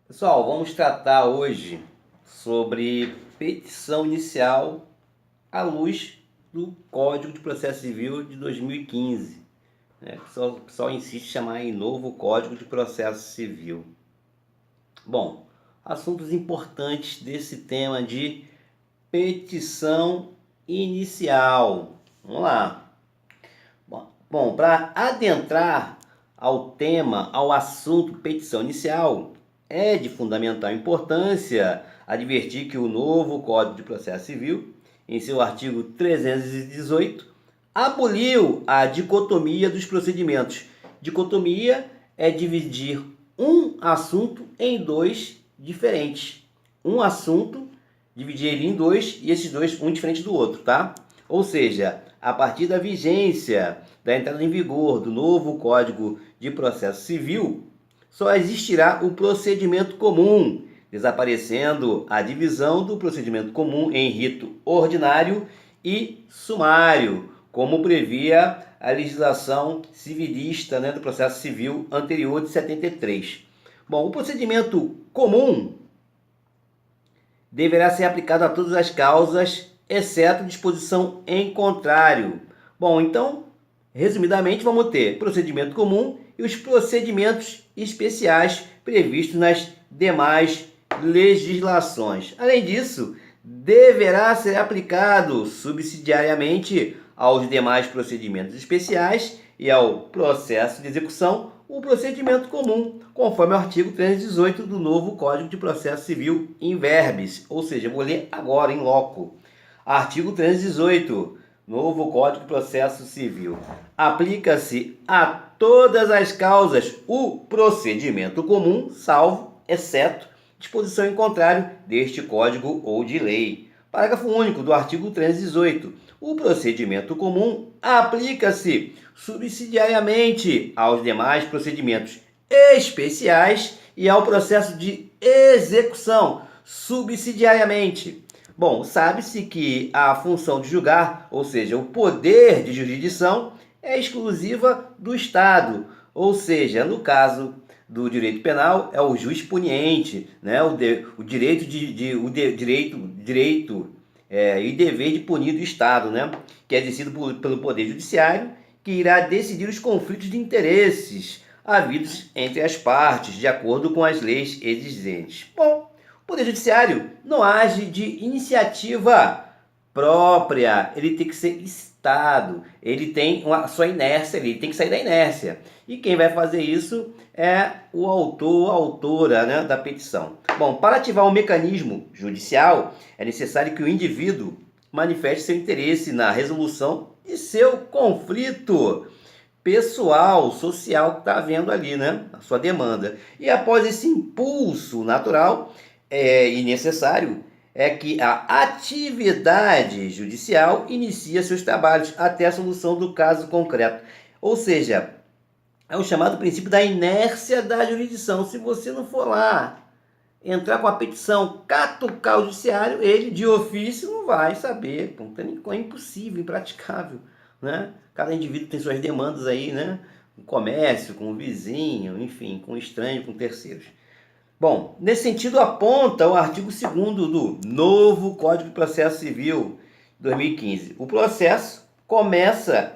Pessoal, vamos tratar hoje sobre petição inicial à luz do Código de Processo Civil de 2015. Né? O pessoal insiste em chamar em novo Código de Processo Civil. Bom, assuntos importantes desse tema de petição inicial. Vamos lá. Bom, para adentrar ao tema, ao assunto petição inicial, é de fundamental importância advertir que o novo Código de Processo Civil, em seu artigo 318, aboliu a dicotomia dos procedimentos. Dicotomia é dividir um assunto em dois diferentes. Um assunto, dividir ele em dois e esses dois, um diferente do outro, tá? Ou seja, a partir da vigência da entrada em vigor do novo Código de Processo Civil, só existirá o procedimento comum, desaparecendo a divisão do procedimento comum em rito ordinário e sumário, como previa a legislação civilista, né, do processo civil anterior de 73. Bom, o procedimento comum deverá ser aplicado a todas as causas, exceto disposição em contrário. Bom, então, resumidamente, vamos ter procedimento comum e os procedimentos especiais previstos nas demais legislações. Além disso, deverá ser aplicado subsidiariamente aos demais procedimentos especiais e ao processo de execução o procedimento comum, conforme o artigo 318 do novo Código de Processo Civil in verbis, ou seja, eu vou ler agora em loco. Artigo 318, novo Código de Processo Civil. Aplica-se a todas as causas o procedimento comum, salvo, exceto, disposição em contrário deste Código ou de lei. Parágrafo único do artigo 318. O procedimento comum aplica-se subsidiariamente aos demais procedimentos especiais e ao processo de execução, subsidiariamente. Bom, sabe-se que a função de julgar, ou seja, o poder de jurisdição, é exclusiva do Estado, ou seja, no caso do direito penal é o juiz puniente, né? O direito e dever de punir do Estado, né? Que é exercido pelo Poder Judiciário, que irá decidir os conflitos de interesses havidos entre as partes, de acordo com as leis existentes. Bom, o Poder Judiciário não age de iniciativa própria, ele tem que ser Estado, ele tem a sua inércia, ele tem que sair da inércia. E quem vai fazer isso é o autor, a autora, né, da petição. Bom, para ativar um mecanismo judicial, é necessário que o indivíduo manifeste seu interesse na resolução de seu conflito pessoal, social que está havendo ali, né? A sua demanda. E após esse impulso natural e necessário, é que a atividade judicial inicia seus trabalhos até a solução do caso concreto. Ou seja, é o chamado princípio da inércia da jurisdição. Se você não for lá entrar com a petição, catucar o judiciário, ele de ofício não vai saber. É impossível, impraticável, né? Cada indivíduo tem suas demandas aí, né? Com o comércio, com o vizinho, enfim, com o estranho, com terceiros. Bom, nesse sentido aponta o artigo 2º do novo Código de Processo Civil 2015. O processo começa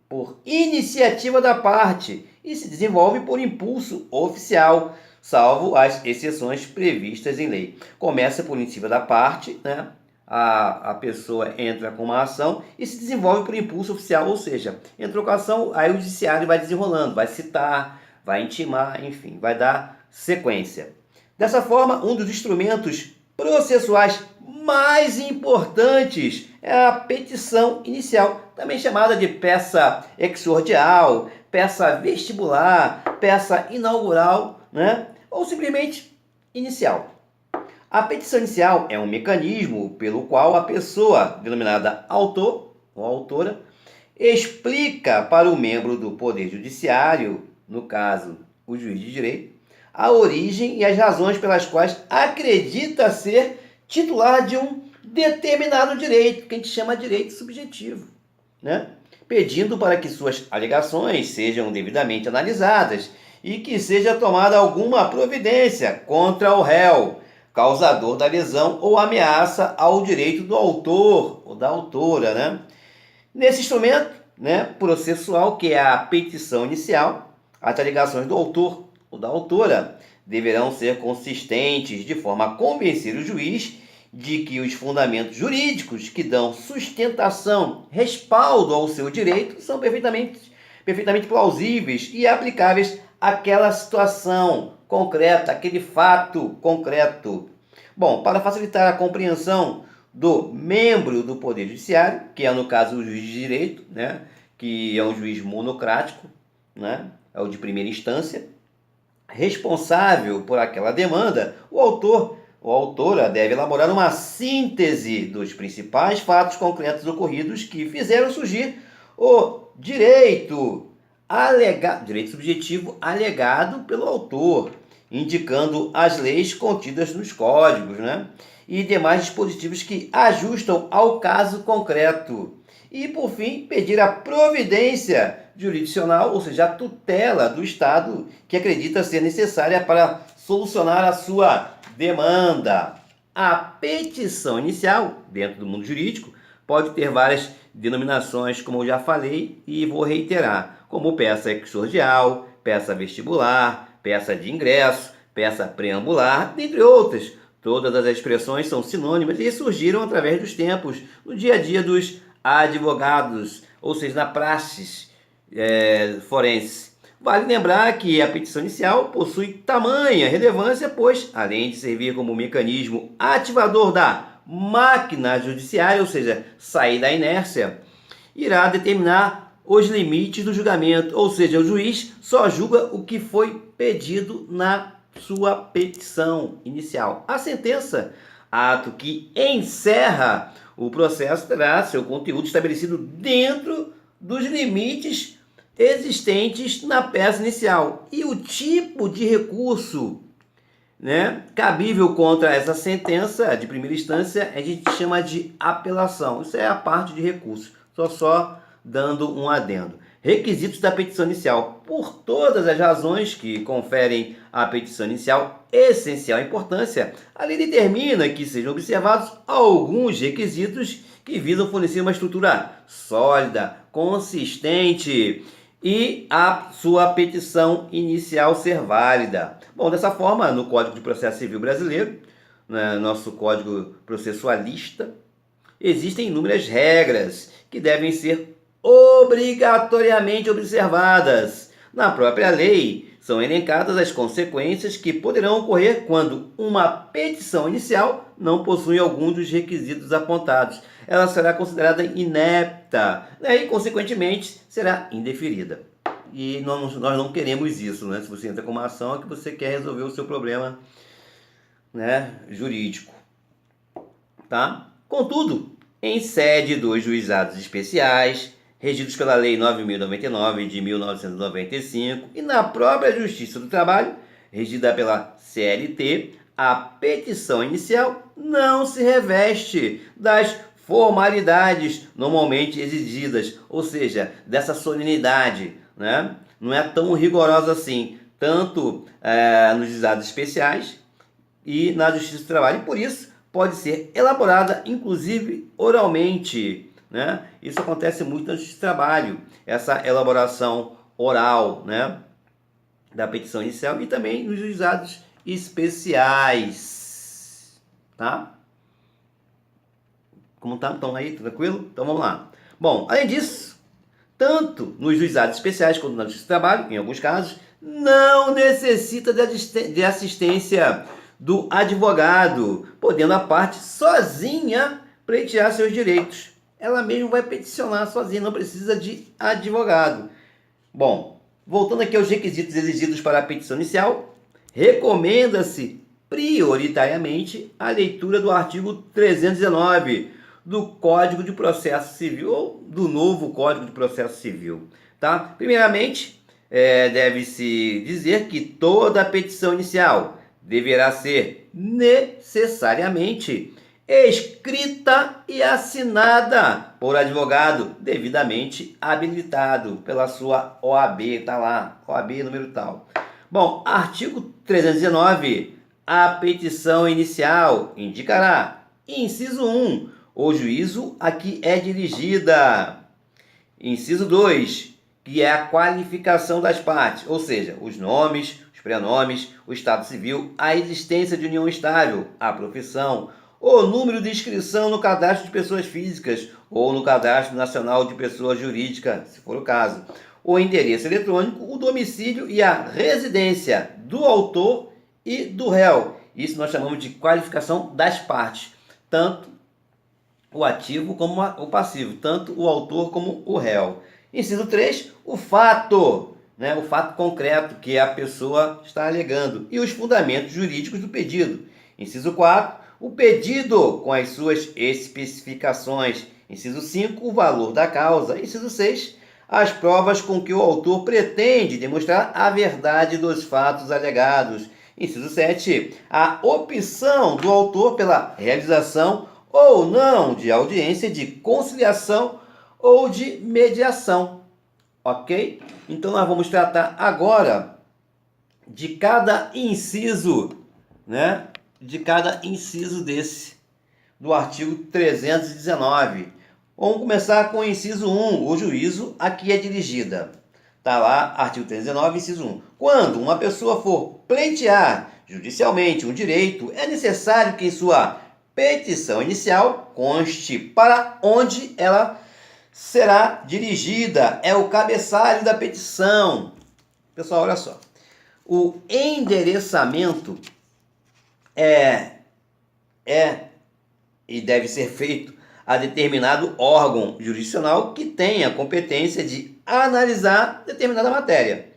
por iniciativa da parte e se desenvolve por impulso oficial, salvo as exceções previstas em lei. Começa por iniciativa da parte, né? A pessoa entra com uma ação e se desenvolve por impulso oficial, ou seja, entrou com a ação, aí o judiciário vai desenrolando, vai citar, vai intimar, enfim, vai dar sequência. Dessa forma, um dos instrumentos processuais mais importantes é a petição inicial, também chamada de peça exordial, peça vestibular, peça inaugural, né? Ou simplesmente inicial. A petição inicial é um mecanismo pelo qual a pessoa, denominada autor ou autora, explica para o membro do Poder Judiciário, no caso, o juiz de direito, a origem e as razões pelas quais acredita ser titular de um determinado direito, que a gente chama de direito subjetivo, né? Pedindo para que suas alegações sejam devidamente analisadas e que seja tomada alguma providência contra o réu, causador da lesão ou ameaça ao direito do autor ou da autora, né? Nesse instrumento, né, processual, que é a petição inicial, as alegações do autor ou da autora deverão ser consistentes de forma a convencer o juiz de que os fundamentos jurídicos que dão sustentação, respaldo ao seu direito são perfeitamente plausíveis e aplicáveis àquela situação concreta, aquele fato concreto. Bom, para facilitar a compreensão do membro do Poder Judiciário, que é no caso o juiz de direito, né, que é um juiz monocrático, né, é o de primeira instância, responsável por aquela demanda, o autor ou autora deve elaborar uma síntese dos principais fatos concretos ocorridos que fizeram surgir o direito subjetivo alegado pelo autor, indicando as leis contidas nos códigos, né, e demais dispositivos que ajustam ao caso concreto. E, por fim, pedir a providência jurisdicional, ou seja, a tutela do Estado que acredita ser necessária para solucionar a sua demanda. A petição inicial, dentro do mundo jurídico, pode ter várias denominações, como eu já falei, e vou reiterar, como peça exordial, peça vestibular, peça de ingresso, peça preambular, dentre outras. Todas as expressões são sinônimas e surgiram através dos tempos, no dia a dia dos advogados, ou seja, na praxis forense. Vale lembrar que a petição inicial possui tamanha relevância, pois, além de servir como mecanismo ativador da máquina judiciária, ou seja, sair da inércia, irá determinar os limites do julgamento, ou seja, o juiz só julga o que foi pedido na sua petição inicial. A sentença, ato que encerra o processo, terá seu conteúdo estabelecido dentro dos limites existentes na peça inicial. E o tipo de recurso, né, cabível contra essa sentença de primeira instância a gente chama de apelação. Isso é a parte de recurso. Só dando um adendo. Requisitos da petição inicial. Por todas as razões que conferem à petição inicial essencial importância, a lei determina que sejam observados alguns requisitos que visam fornecer uma estrutura sólida, consistente e a sua petição inicial ser válida. Bom, dessa forma, no Código de Processo Civil Brasileiro, né, nosso Código Processualista, existem inúmeras regras que devem ser obrigatoriamente observadas. Na própria lei, são elencadas as consequências que poderão ocorrer quando uma petição inicial não possui algum dos requisitos apontados. Ela será considerada inepta, né, e, consequentemente, será indeferida. E nós não queremos isso, né? Se você entra com uma ação, é que você quer resolver o seu problema, né, jurídico. Tá? Contudo, em sede dos juizados especiais, regidos pela Lei 9.099 de 1995 e na própria Justiça do Trabalho, regida pela CLT, a petição inicial não se reveste das formalidades normalmente exigidas, ou seja, dessa solenidade, né? Não é tão rigorosa assim, tanto nos juizados especiais e na Justiça do Trabalho, e por isso pode ser elaborada, inclusive, oralmente, né? Isso acontece muito na Justiça do Trabalho, essa elaboração oral, né, da petição inicial, e também nos juizados especiais, tá? Como tá? Estão aí, tranquilo? Então vamos lá. Bom, além disso, tanto nos juizados especiais quanto na Justiça do Trabalho, em alguns casos, não necessita de assistência do advogado, podendo a parte sozinha pleitear seus direitos. Ela mesma vai peticionar sozinha, não precisa de advogado. Bom, voltando aqui aos requisitos exigidos para a petição inicial, recomenda-se prioritariamente a leitura do artigo 319 do Código de Processo Civil, ou do novo Código de Processo Civil. Tá? Primeiramente, deve-se dizer que toda petição inicial deverá ser necessariamente escrita e assinada por advogado devidamente habilitado pela sua OAB, tá lá, OAB número tal. Bom, artigo 319. A petição inicial indicará, inciso 1, o juízo a que é dirigida. Inciso 2, que é a qualificação das partes, ou seja, os nomes, os prenomes, o estado civil, a existência de união estável, a profissão, o número de inscrição no cadastro de pessoas físicas ou no cadastro nacional de pessoa jurídica, se for o caso, o endereço eletrônico, o domicílio e a residência do autor e do réu. Isso nós chamamos de qualificação das partes, tanto o ativo como o passivo, tanto o autor como o réu. Inciso 3, o fato, né? O fato concreto que a pessoa está alegando e os fundamentos jurídicos do pedido. Inciso 4, o pedido com as suas especificações. Inciso 5, o valor da causa. Inciso 6, as provas com que o autor pretende demonstrar a verdade dos fatos alegados. Inciso 7, a opção do autor pela realização ou não de audiência de conciliação ou de mediação. Ok? Então nós vamos tratar agora de cada inciso, né? De cada inciso do artigo 319. Vamos começar com o inciso 1, o juízo a que é dirigida. Está lá, artigo 319, inciso 1. Quando uma pessoa for pleitear judicialmente um direito, é necessário que em sua petição inicial conste para onde ela será dirigida. É o cabeçalho da petição. Pessoal, olha só. O endereçamento é e deve ser feito a determinado órgão jurisdicional que tenha competência de analisar determinada matéria.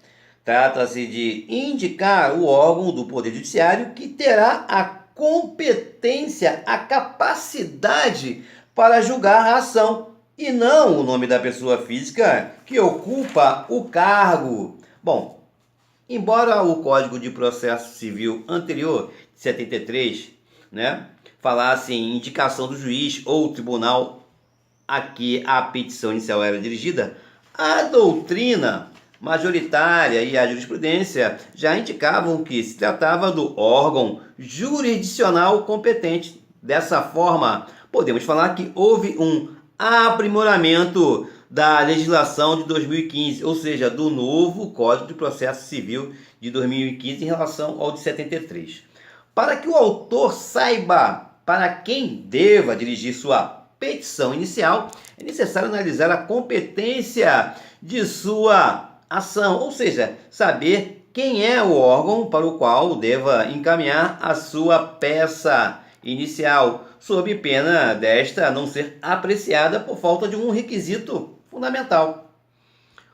Trata-se de indicar o órgão do Poder Judiciário que terá a competência, a capacidade para julgar a ação, e não o nome da pessoa física que ocupa o cargo. Bom, embora o Código de Processo Civil anterior, de 73, né, falasse em indicação do juiz ou tribunal a que a petição inicial era dirigida, a doutrina majoritária e a jurisprudência já indicavam que se tratava do órgão jurisdicional competente. Dessa forma, podemos falar que houve um aprimoramento da legislação de 2015, ou seja, do novo Código de Processo Civil de 2015 em relação ao de 73. Para que o autor saiba para quem deva dirigir sua petição inicial, é necessário analisar a competência de sua ação, ou seja, saber quem é o órgão para o qual deva encaminhar a sua peça inicial, sob pena desta não ser apreciada por falta de um requisito fundamental.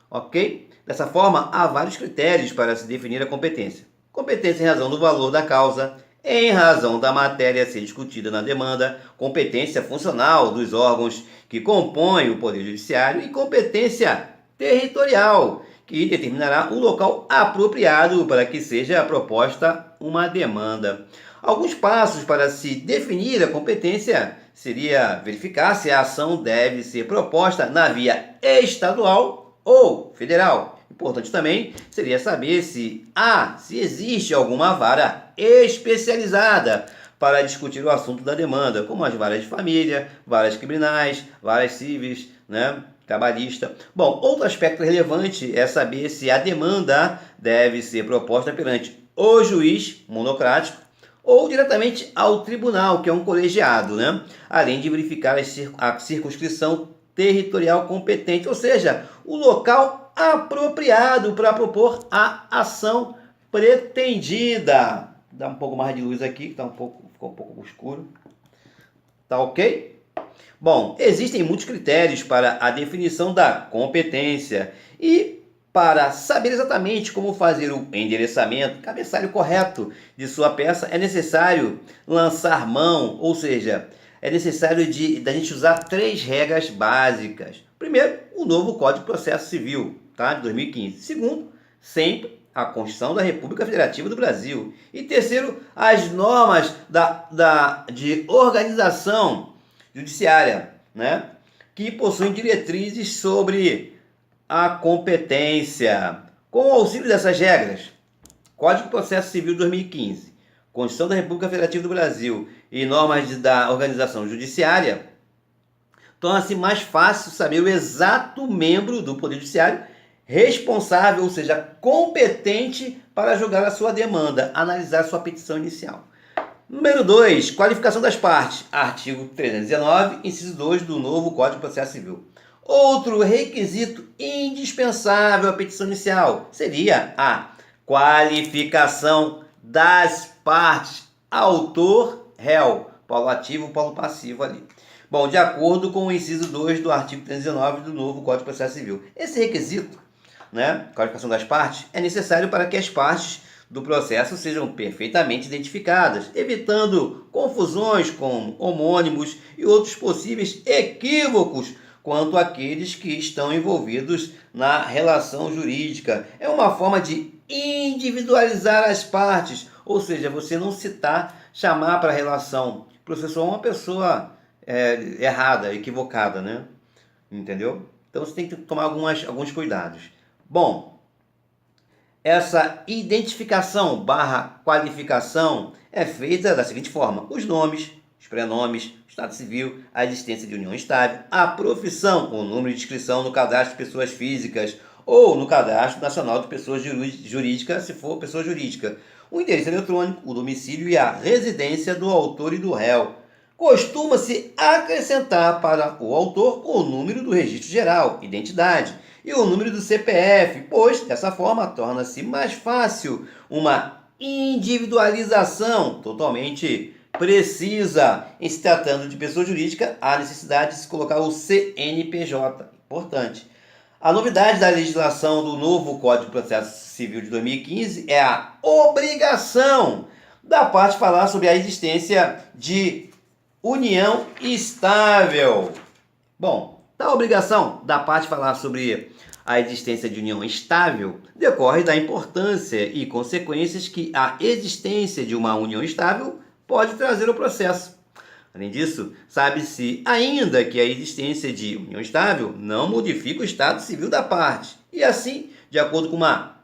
Ok? Dessa forma, há vários critérios para se definir a competência. Competência em razão do valor da causa, em razão da matéria a ser discutida na demanda, competência funcional dos órgãos que compõem o Poder Judiciário e competência territorial, que determinará o local apropriado para que seja proposta uma demanda. Alguns passos para se definir a competência seria verificar se a ação deve ser proposta na via estadual ou federal. Importante também seria saber se existe alguma vara especializada para discutir o assunto da demanda, como as varas de família, varas criminais, varas civis, né, trabalhista. Bom, outro aspecto relevante é saber se a demanda deve ser proposta perante o juiz monocrático ou diretamente ao tribunal, que é um colegiado, né? Além de verificar a circunscrição territorial competente, ou seja, o local apropriado para propor a ação pretendida. Dá um pouco mais de luz aqui, que ficou um pouco escuro. Tá ok? Bom, existem muitos critérios para a definição da competência e para saber exatamente como fazer o endereçamento, cabeçalho correto de sua peça, é necessário lançar mão, ou seja, é necessário da gente usar 3 regras básicas. Primeiro, o novo Código de Processo Civil, tá, de 2015. Segundo, sempre a Constituição da República Federativa do Brasil. E terceiro, as normas de organização judiciária, né, que possuem diretrizes sobre a competência. Com o auxílio dessas regras, Código de Processo Civil de 2015, Constituição da República Federativa do Brasil e normas da organização judiciária, torna-se mais fácil saber o exato membro do Poder Judiciário responsável, ou seja, competente para julgar a sua demanda, analisar a sua petição inicial. Número 2, qualificação das partes. Artigo 319, inciso 2 do novo Código de Processo Civil. Outro requisito indispensável à petição inicial seria a qualificação das partes. Autor, réu, polo ativo, polo passivo ali. Bom, de acordo com o inciso 2 do artigo 319 do novo Código de Processo Civil. Esse requisito, qualificação das partes, é necessário para que as partes do processo sejam perfeitamente identificadas, evitando confusões com homônimos e outros possíveis equívocos quanto àqueles que estão envolvidos na relação jurídica. É uma forma de individualizar as partes, ou seja, você não chamar para a relação processual uma pessoa errada, equivocada, né? Entendeu? Então você tem que tomar alguns cuidados. Bom, essa identificação / qualificação é feita da seguinte forma: os nomes, os prenomes, o estado civil, a existência de união estável, a profissão, o número de inscrição no cadastro de pessoas físicas ou no cadastro nacional de pessoas jurídicas, se for pessoa jurídica, o endereço eletrônico, o domicílio e a residência do autor e do réu. Costuma-se acrescentar para o autor o número do registro geral, identidade, e o número do CPF, pois, dessa forma, torna-se mais fácil uma individualização totalmente precisa. Em se tratando de pessoa jurídica, há necessidade de se colocar o CNPJ. Importante. A novidade da legislação do novo Código de Processo Civil de 2015 é a obrigação da parte falar sobre a existência de união estável. Bom, a obrigação da parte falar sobre a existência de união estável decorre da importância e consequências que a existência de uma união estável pode trazer ao processo. Além disso, sabe-se ainda que a existência de união estável não modifica o estado civil da parte. E assim, de acordo com uma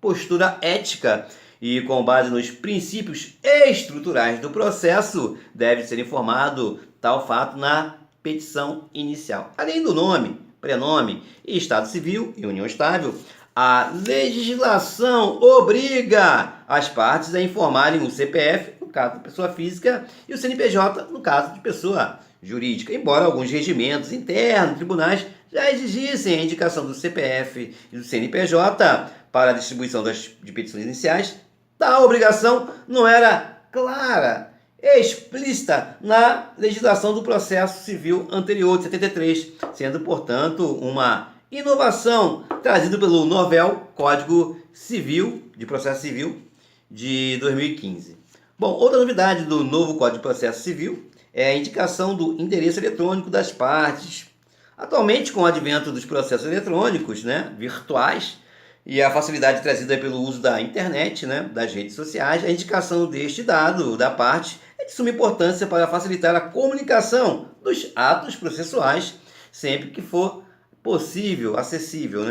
postura ética e com base nos princípios estruturais do processo, deve ser informado tal fato na petição inicial. Além do nome, prenome e estado civil e união estável, a legislação obriga as partes a informarem o CPF, no caso de pessoa física, e o CNPJ, no caso de pessoa jurídica, embora alguns regimentos internos, tribunais, já exigissem a indicação do CPF e do CNPJ para a distribuição de petições iniciais. Tal obrigação não era clara, explícita na legislação do processo civil anterior, de 73, sendo, portanto, uma inovação trazida pelo novel Código Civil, de Processo Civil, de 2015. Bom, outra novidade do novo Código de Processo Civil é a indicação do endereço eletrônico das partes. Atualmente, com o advento dos processos eletrônicos, virtuais, e a facilidade trazida pelo uso da internet, das redes sociais, a indicação deste dado da parte é de suma importância para facilitar a comunicação dos atos processuais, sempre que for possível, acessível,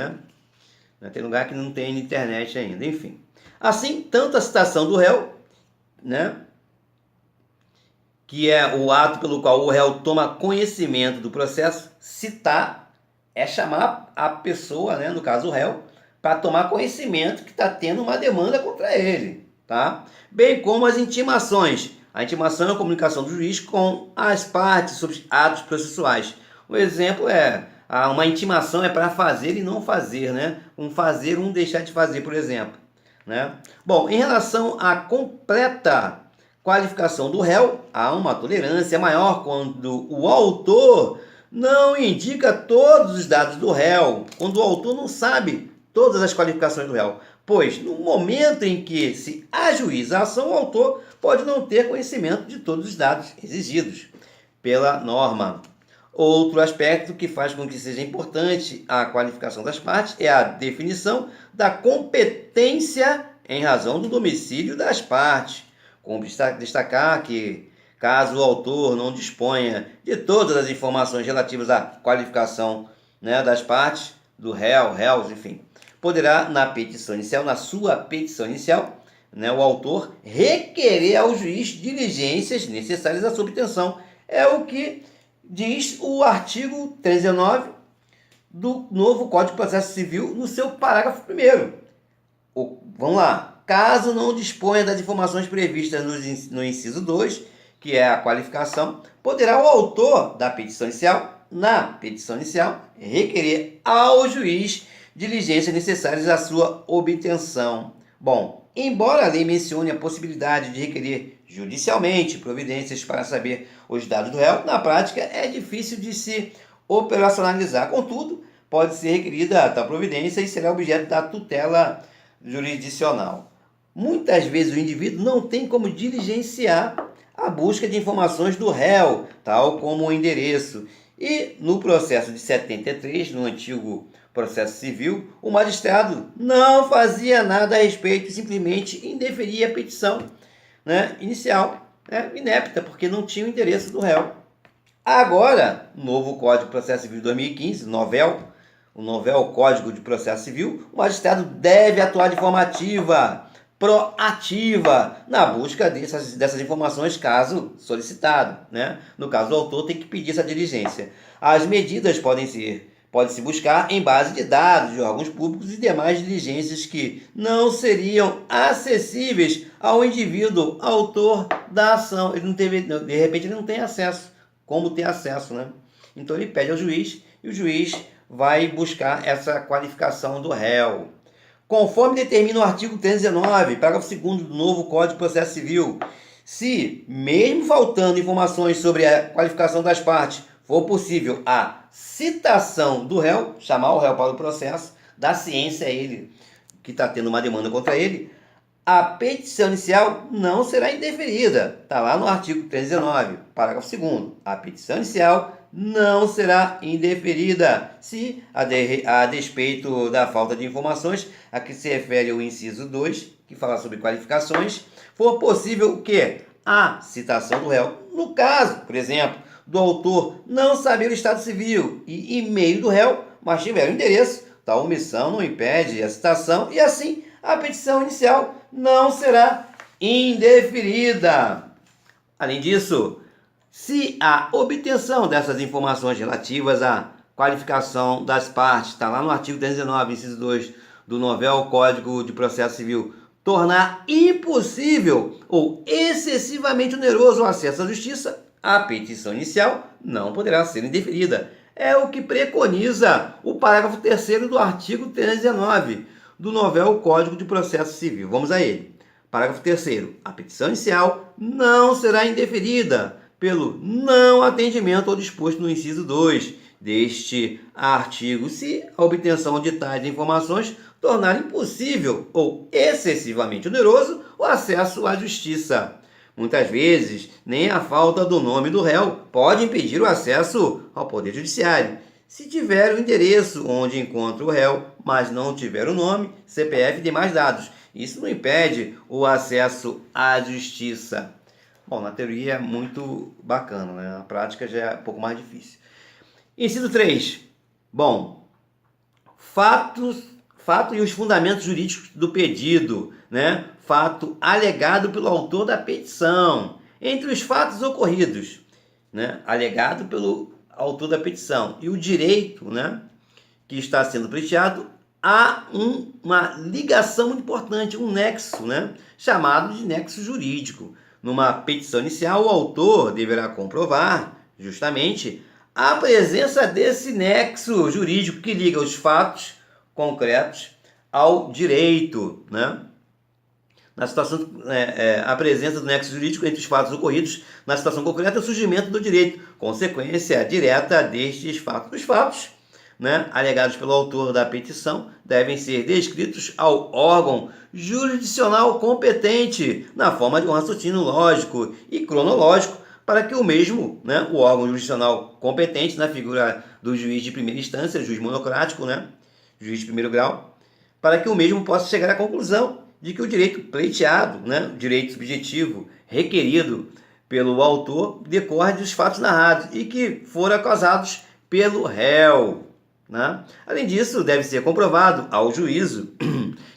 Tem lugar que não tem internet ainda, enfim. Assim, tanto a citação do réu, que é o ato pelo qual o réu toma conhecimento do processo, citar é chamar a pessoa, no caso o réu, para tomar conhecimento que está tendo uma demanda contra ele, tá? Bem como as intimações. A intimação é a comunicação do juiz com as partes sobre atos processuais. Um exemplo é uma intimação é para fazer e não fazer, Um fazer, um deixar de fazer, por exemplo, Bom, em relação à completa qualificação do réu, há uma tolerância maior quando o autor não indica todos os dados do réu, quando o autor não sabe todas as qualificações do réu, pois no momento em que se ajuiza a ação, o autor pode não ter conhecimento de todos os dados exigidos pela norma. Outro aspecto que faz com que seja importante a qualificação das partes é a definição da competência em razão do domicílio das partes. Como destacar que, caso o autor não disponha de todas as informações relativas à qualificação das partes, do réu, réus, enfim, poderá, na sua petição inicial, né, o autor requerer ao juiz diligências necessárias à sua obtenção. É o que diz o artigo 319 do novo Código de Processo Civil no seu parágrafo 1º. Vamos lá. Caso não disponha das informações previstas no inciso 2, que é a qualificação, poderá o autor da petição inicial, na petição inicial, requerer ao juiz diligências necessárias à sua obtenção. Bom, embora a lei mencione a possibilidade de requerer judicialmente providências para saber os dados do réu, na prática é difícil de se operacionalizar. Contudo, pode ser requerida tal providência e será objeto da tutela jurisdicional. Muitas vezes o indivíduo não tem como diligenciar a busca de informações do réu, tal como o endereço. E no processo de 73, no antigo processo civil, o magistrado não fazia nada a respeito e simplesmente indeferia a petição, né, inicial, né, inepta, porque não tinha o endereço do réu. Agora, no novo Código de Processo Civil de 2015, o novel Código de Processo Civil, o magistrado deve atuar de forma ativa, proativa, na busca dessas informações, caso solicitado, né? No caso, o autor tem que pedir essa diligência. As medidas pode-se buscar em base de dados de órgãos públicos e demais diligências que não seriam acessíveis ao indivíduo autor da ação. Ele não teve, de repente ele não tem acesso. Como ter acesso, né? Então ele pede ao juiz e o juiz vai buscar essa qualificação do réu. Conforme determina o artigo 319, parágrafo 2º do novo Código de Processo Civil, se, mesmo faltando informações sobre a qualificação das partes, for possível a citação do réu, chamar o réu para o processo, dar ciência a ele que está tendo uma demanda contra ele, a petição inicial não será indeferida. Está lá no artigo 319, parágrafo 2º. A petição inicial não será indeferida se, a despeito da falta de informações a que se refere o inciso 2, que fala sobre qualificações, for possível o quê? A citação do réu. No caso, por exemplo, do autor não saber o estado civil e e-mail do réu, mas tiver o endereço, tal omissão não impede a citação e assim a petição inicial não será indeferida. Além disso, se a obtenção dessas informações relativas à qualificação das partes, está lá no artigo 319, inciso 2 do novel Código de Processo Civil, tornar impossível ou excessivamente oneroso o acesso à justiça, a petição inicial não poderá ser indeferida. É o que preconiza o parágrafo 3º do artigo 319 do novel Código de Processo Civil. Vamos a ele. Parágrafo 3º. A petição inicial não será indeferida pelo não atendimento ao disposto no inciso 2 deste artigo, se a obtenção de tais informações tornar impossível ou excessivamente oneroso o acesso à justiça. Muitas vezes, nem a falta do nome do réu pode impedir o acesso ao Poder Judiciário. Se tiver o endereço onde encontra o réu, mas não tiver o nome, CPF e demais dados, isso não impede o acesso à justiça. Bom, na teoria é muito bacana, né? Na prática já é um pouco mais difícil. Inciso 3. Bom, fato e os fundamentos jurídicos do pedido, né? Fato alegado pelo autor da petição. Entre os fatos ocorridos, né? Alegado pelo autor da petição e o direito, né? Que está sendo pleiteado, há uma ligação muito importante, um nexo, né? Chamado de nexo jurídico. Numa petição inicial, o autor deverá comprovar, justamente, a presença desse nexo jurídico que liga os fatos concretos ao direito, né? Na situação, a presença do nexo jurídico entre os fatos ocorridos na situação concreta é o surgimento do direito, consequência direta destes fatos. Os fatos, né, alegados pelo autor da petição devem ser descritos ao órgão jurisdicional competente na forma de um raciocínio lógico e cronológico para que o mesmo, né, o órgão jurisdicional competente na figura do juiz de primeira instância, juiz monocrático, né, juiz de primeiro grau, para que o mesmo possa chegar à conclusão de que o direito pleiteado, né, o direito subjetivo requerido pelo autor decorre dos fatos narrados e que foram causados pelo réu. Né? Além disso, deve ser comprovado ao juízo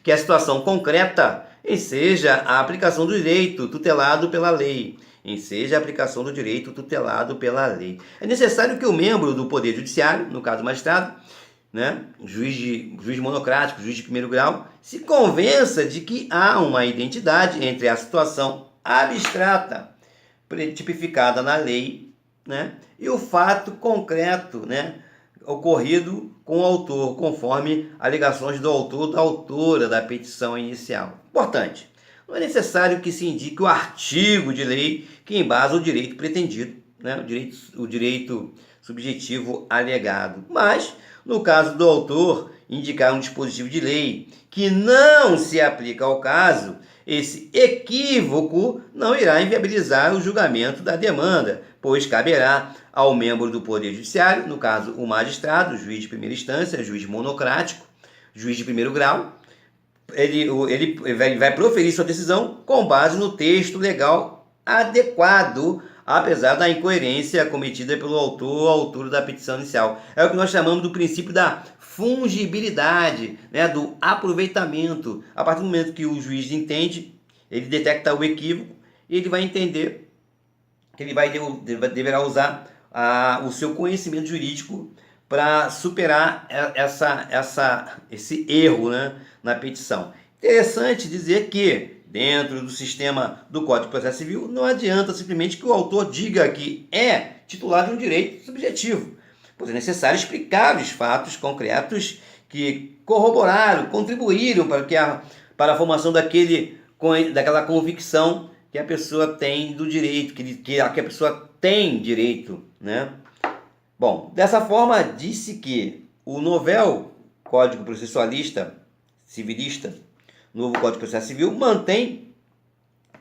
que a situação concreta enseja a aplicação do direito tutelado pela lei. Enseja a aplicação do direito tutelado pela lei. É necessário que o membro do Poder Judiciário, no caso o magistrado, né, juiz monocrático, juiz de primeiro grau, se convença de que há uma identidade entre a situação abstrata tipificada na lei, né, e o fato concreto, né, ocorrido com o autor, conforme alegações do autor ou da autora da petição inicial. Importante, não é necessário que se indique o artigo de lei que embasa o direito pretendido, né, o direito subjetivo alegado, mas, no caso do autor indicar um dispositivo de lei que não se aplica ao caso, esse equívoco não irá inviabilizar o julgamento da demanda, pois caberá ao membro do Poder Judiciário, no caso o magistrado, juiz de primeira instância, juiz monocrático, juiz de primeiro grau, ele vai proferir sua decisão com base no texto legal adequado, apesar da incoerência cometida pelo autor ou autor da petição inicial. É o que nós chamamos do princípio da fungibilidade, né, do aproveitamento. A partir do momento que o juiz entende, ele detecta o equívoco e ele vai entender que ele deverá usar o seu conhecimento jurídico para superar esse erro, né, na petição. Interessante dizer que, dentro do sistema do Código de Processo Civil, não adianta simplesmente que o autor diga que é titular de um direito subjetivo, pois é necessário explicar os fatos concretos que corroboraram, contribuíram para a formação daquela convicção que a pessoa tem do direito, que a pessoa tem direito, né? Bom, dessa forma, disse que o novel Código Processualista Civilista, novo Código de Processo Civil, mantém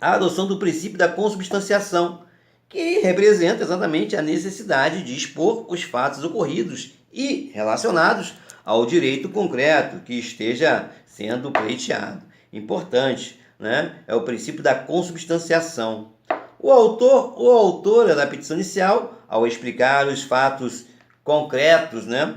a adoção do princípio da consubstanciação, que representa exatamente a necessidade de expor os fatos ocorridos e relacionados ao direito concreto que esteja sendo pleiteado. Importante, né? É o princípio da consubstanciação. O autor ou autora da petição inicial, ao explicar os fatos concretos, né,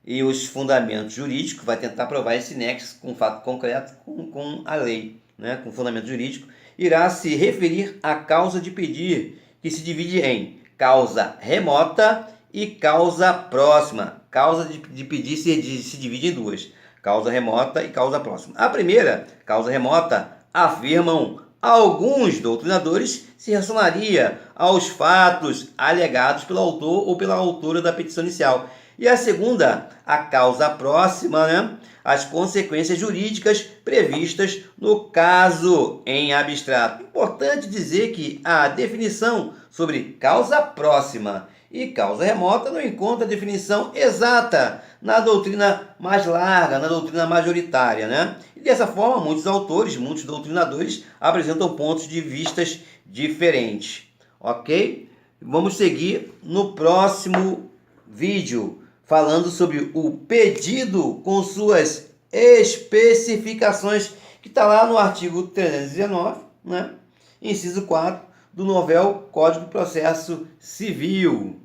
e os fundamentos jurídicos, vai tentar provar esse nexo com o fato concreto com a lei, né, com o fundamento jurídico, irá se referir à causa de pedir, que se divide em causa remota e causa próxima. Causa de pedir se divide em duas, causa remota e causa próxima. A primeira, causa remota, afirmam alguns doutrinadores, se relacionaria aos fatos alegados pelo autor ou pela autora da petição inicial. E a segunda, a causa próxima, né, as consequências jurídicas previstas no caso em abstrato. Importante dizer que a definição sobre causa próxima e causa remota não encontra definição exata na doutrina mais larga, na doutrina majoritária, né? E dessa forma, muitos autores, muitos doutrinadores apresentam pontos de vistas diferentes, ok? Vamos seguir no próximo vídeo, falando sobre o pedido com suas especificações, que está lá no artigo 319, né? Inciso 4 do novel Código de Processo Civil.